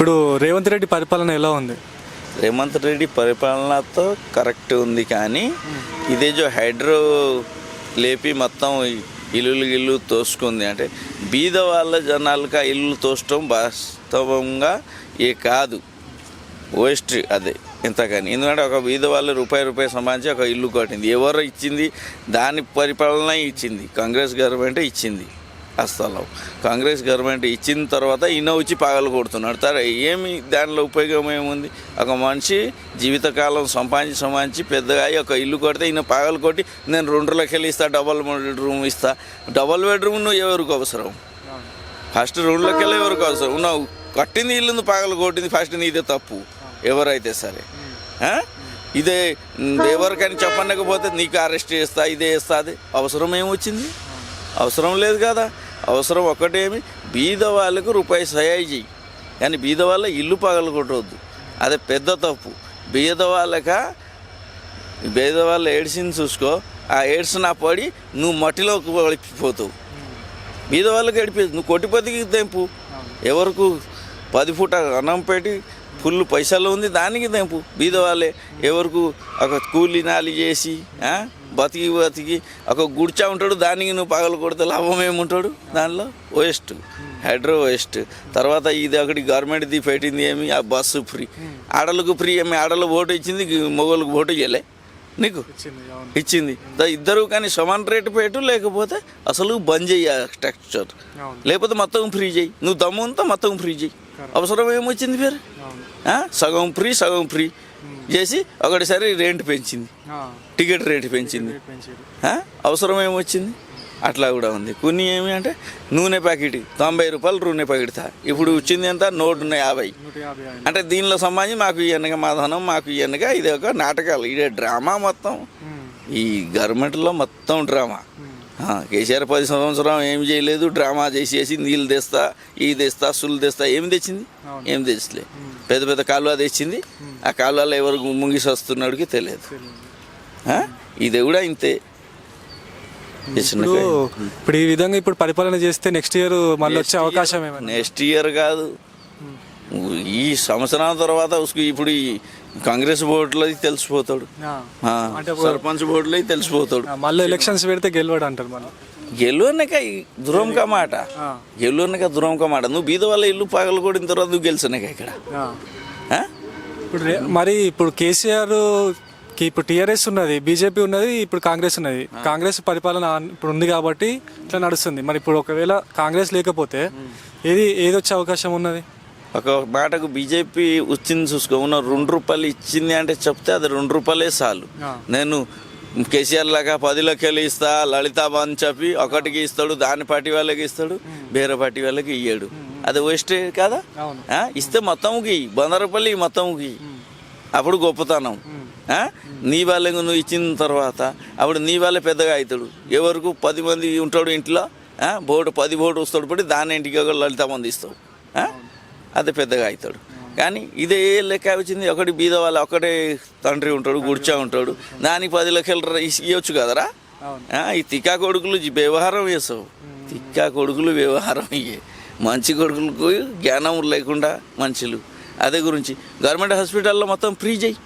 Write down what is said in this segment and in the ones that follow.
ఇప్పుడు రేవంత్ రెడ్డి పరిపాలన ఎలా ఉంది? రేవంత్ రెడ్డి పరిపాలనతో కరెక్ట్ ఉంది, కానీ ఇదే జో హైడ్రో లేపి మొత్తం ఇల్లు తోసుకుంది అంటే బీద వాళ్ళ జనాలకు ఆ ఇల్లు తోసడం వాస్తవంగా కాదు, వేస్ట్ అదే ఎంతగాని. ఎందుకంటే ఒక బీద వాళ్ళు రూపాయి సంపాదించి ఒక ఇల్లు కట్టింది. ఎవరు ఇచ్చింది? దాని పరిపాలన ఇచ్చింది కాంగ్రెస్ గవర్నమెంట్ ఇచ్చింది. ఆ స్థలం కాంగ్రెస్ గవర్నమెంట్ ఇచ్చిన తర్వాత ఈయన వచ్చి పగలు కొడుతున్నాడు. సరే, ఏమి దానిలో ఉపయోగం ఏముంది? ఒక మనిషి జీవితకాలం సంపాదించి పెద్దగా ఒక ఇల్లు కొడితే ఈయన పగలు కొట్టి నేను 2 లక్షలు ఇస్తా, డబల్ బెడ్రూమ్ ఇస్తా. డబల్ బెడ్రూమ్ నువ్వు ఎవరికి అవసరం? ఫస్ట్ 2 లక్షలు ఎవరికి అవసరం? నువ్వు కట్టింది ఇల్లు పగలు కొట్టింది ఫస్ట్ నీదే తప్పు, ఎవరైతే సరే. ఇదే ఎవరికైనా చెప్పనకపోతే నీకు అరెస్ట్ చేస్తా, ఇదే చేస్తా. అది అవసరం ఏమొచ్చింది? అవసరం లేదు కదా. అవసరం ఒకటేమి, బీద వాళ్ళకు రూపాయి సహాయం చెయ్యి, కానీ బీద వాళ్ళ ఇల్లు పగలు కొట్టవద్దు. అదే పెద్ద తప్పు. బీద వాళ్ళ ఏడ్స్ని చూసుకో, ఆ ఏడ్స్ నా పడి నువ్వు మట్టిలోకి పడిపోతావు. బీద వాళ్ళకి ఏడిపోతుంది, నువ్వు కొట్టిపోతికి తెంపు. ఎవరికి 10 ఫూట అన్నం పెట్టి ఫుల్ పైసలు ఉంది దానికి తెంపు. బీద వాళ్ళే ఎవరికి ఒక కూలి నాలి చేసి బతికి ఒక గుడిచా ఉంటాడు, దానికి నువ్వు పగలు కొడితే లాభం ఏముంటాడు? దానిలో వేస్ట్, హైడ్రో వేస్ట్. తర్వాత ఇది ఒకటి గవర్నమెంట్ది పెట్టింది ఏమి, ఆ బస్సు ఫ్రీ. ఆడలకు ఫ్రీ ఏమి? ఆడలు ఓటు ఇచ్చింది, మొగోళ్ళకి ఓటు ఇవ్వలే నీకు ఇచ్చింది. ఇద్దరు కానీ సమాన రేటు పెట్టు, లేకపోతే అసలు బంద్ చెయ్యి స్ట్రక్చర్, లేకపోతే మొత్తం ఫ్రీ చెయ్యి. నువ్వు దమ్ము ఉంతా మొత్తం ఫ్రీ చెయ్యి. అవసరం ఏమొచ్చింది? పేరు సగం ఫ్రీ చేసి ఒకటిసారి రేటు పెంచింది, టికెట్ రేటు పెంచింది. అవసరం ఏమొచ్చింది? అట్లా కూడా ఉంది. కొన్ని ఏమి అంటే నూనె ప్యాకెట్ 90 రూపాయలు నూనె ప్యాకెట్ ఇప్పుడు వచ్చింది ఎంత? 150. అంటే దీనిలో సంబంధించి మాకు ఇవన్నగా మా ధనం, మాకు ఇవన్నగా ఇది ఒక నాటకాలు, ఇదే డ్రామా మొత్తం. ఈ గవర్నమెంట్లో మొత్తం డ్రామా. కేసీఆర్ 10 సంవత్సరం ఏం చేయలేదు, డ్రామా చేసి నీళ్ళు తెస్తా, ఇది తెస్తా, సుళ్ళు తెస్తా. ఏమి తెచ్చింది? ఏం తెచ్చలే. పెద్ద కాలువ తెచ్చింది, ఆ కాలువలో ఎవరు ముంగిసి వస్తున్నాడికి తెలియదు. ఇది కూడా ఇంతే. ఇప్పుడు ఈ విధంగా ఇప్పుడు పరిపాలన చేస్తే నెక్స్ట్ ఇయర్ మళ్ళీ వచ్చే అవకాశం ఏమైనా? నెక్స్ట్ ఇయర్ కాదు, ఈ సంవత్సరం తర్వాత ఇప్పుడు ఈ కాంగ్రెస్ బోర్డులో తెలిసిపోతాడు, సర్పంచ్ బోర్డులో తెలిసిపోతాడు. మళ్ళీ ఎలక్షన్స్ పెడితే గెలవాడు అంటారు. మళ్ళీ గెలువనక దూరంగా మాట, దూరంగా మాట. నువ్వు బీద వాళ్ళ ఇల్లు పగలు కొడిన తర్వాత నువ్వు గెలిచినాక ఇక్కడ. ఇప్పుడు మరి ఇప్పుడు కేసీఆర్ ఇప్పుడు టీఆర్ఎస్ ఉన్నది, బీజేపీ ఉన్నది, ఇప్పుడు కాంగ్రెస్ ఉన్నది. కాంగ్రెస్ పరిపాలన ఇప్పుడు ఉంది కాబట్టి ఇట్లా నడుస్తుంది. మరి ఇప్పుడు ఒకవేళ కాంగ్రెస్ లేకపోతే ఏది వచ్చే అవకాశం ఉన్నది? ఒక మాటకు బీజేపీ వచ్చింది చూసుకో, ఉన్న 2 రూపాయలు ఇచ్చింది అంటే చెప్తే అది 2 రూపాయలే చాలు. నేను కేసీఆర్ లాగా 10 లక్షలు ఇస్తా, లలితాబా అని చెప్పి ఒకటికి ఇస్తాడు, దాని పార్టీ వాళ్ళకి ఇస్తాడు, వేరే పార్టీ వాళ్ళకి ఇయ్యాడు. అది వేస్టే కదా. ఇస్తే మొత్తంకి 100 రూపాయలు మొత్తంకి, అప్పుడు గొప్పతనం. నీ వాళ్ళకి నువ్వు ఇచ్చిన తర్వాత అప్పుడు నీ వాళ్ళే పెద్దగా అవుతాడు. ఎవరికి 10 మంది ఉంటాడు ఇంట్లో, 10 బోటు వస్తాడు పడి దాని ఇంటికి ఒక లలితామంది ఇస్తాడు, అది పెద్దగా అవుతాడు. కానీ ఇదే లెక్క వచ్చింది. ఒకటి బీద వాళ్ళ ఒకటే తండ్రి ఉంటాడు, గుడిచా ఉంటాడు, దానికి 10 లక్షలు ఇవ్వచ్చు కదరా. ఈ తిక్కా కొడుకులు వ్యవహారం వేసావు, తిక్కా కొడుకులు వ్యవహారం ఇయ్యే. మంచి కొడుకులకు జ్ఞానం లేకుండా మనుషులు. అదే గురించి గవర్నమెంట్ హాస్పిటల్లో మొత్తం ఫ్రీ చేయి,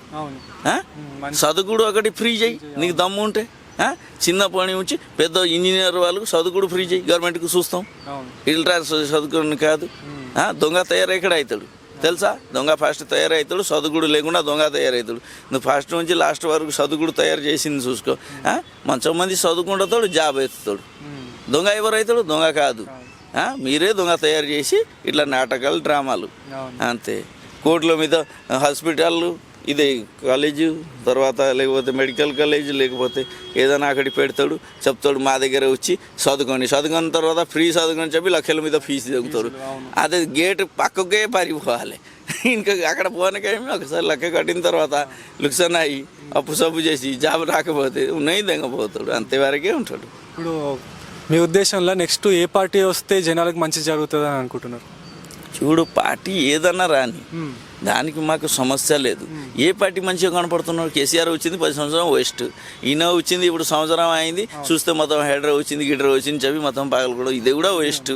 చదువుకుడు ఒకటి ఫ్రీ చేయి నీకు దమ్ము ఉంటే. చిన్న పని నుంచి పెద్ద ఇంజనీర్ వాళ్ళకు చదువుకుడు ఫ్రీ చేయి, గవర్నమెంట్కి చూస్తాం. ఇల్ట్రా చదువుకుని కాదు, దొంగ తయారైక్కడ అవుతాడు తెలుసా. దొంగ ఫస్ట్ తయారవుతాడు, చదువుకుడు లేకుండా దొంగ తయారవుతాడు. నువ్వు ఫస్ట్ నుంచి లాస్ట్ వరకు చదువుకుడు తయారు చేసింది చూసుకో. మంచి మంది చదువుకుంటాడు, జాబ్ ఎత్తుతాడు. దొంగ ఎవరైతాడు? దొంగ కాదు, మీరే దొంగ తయారు చేసి ఇట్లా నాటకాలు, డ్రామాలు అంతే. కోర్టుల మీద హాస్పిటళ్ళు, ఇదే కాలేజు, తర్వాత లేకపోతే మెడికల్ కాలేజ్, లేకపోతే ఏదైనా అక్కడికి పెడతాడు, చెప్తాడు మా దగ్గర వచ్చి చదువుకున్న తర్వాత ఫ్రీ చదువుకొని చెప్పి లక్షల మీద ఫీజు చదువుతారు. అదే గేట్ పక్కకే పారిపోవాలి. ఇంకా అక్కడ పోనకేమి ఒకసారి లెక్క కట్టిన తర్వాత లుక్సన్ అయ్యి అప్పు సబ్బు చేసి జాబ్ రాకపోతే ఉన్నాయి దెంగపోతాడు, అంతేవరకే ఉంటాడు. ఇప్పుడు మీ ఉద్దేశంలో నెక్స్ట్ ఏ పార్టీ వస్తే జనాలకు మంచి జరుగుతుంది అని అనుకుంటున్నారు? చూడు, పార్టీ ఏదన్నా రాని దానికి మాకు సమస్య లేదు. ఏ పార్టీ మంచిగా కనపడుతున్నాడు? కేసీఆర్ వచ్చింది 10 సంవత్సరం వేస్ట్, ఈయన వచ్చింది ఇప్పుడు సంవత్సరం అయింది చూస్తే మొత్తం హైడ్రా వచ్చింది, గిడ్రా వచ్చింది చెప్పి మొత్తం పగలు కూడా, ఇది కూడా వేస్ట్.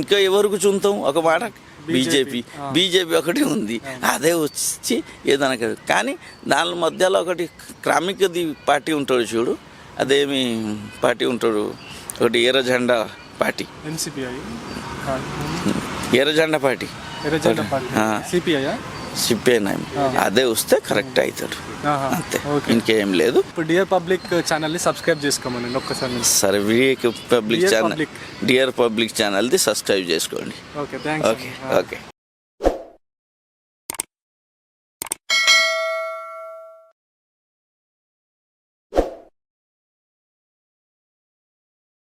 ఇంకా ఎవరికి చూద్దాం? ఒక మాట బీజేపీ ఒకటి ఉంది, అదే వచ్చి ఏదైనా కానీ దాని మధ్యలో ఒకటి క్రమికది పార్టీ ఉంటాడు చూడు, అదేమి పార్టీ ఉంటాడు ఒకటి ఎర్ర జెండా పార్టీ, ఎన్సిపిఐ ఎర్ర జెండా పార్టీ, సిపిఐ సిపిఐ అదే వస్తే కరెక్ట్ అవుతాడు అంతే, ఇంకేం లేదు. ఇప్పుడు డియర్ పబ్లిక్ ఛానల్ని సబ్స్క్రైబ్ చేసుకోమని ఒక్కసారి. సరే, పబ్లిక్ ఛానల్ డియర్ పబ్లిక్ ఛానల్ది సబ్స్క్రైబ్ చేసుకోండి. Okay, thanks. Okay okay.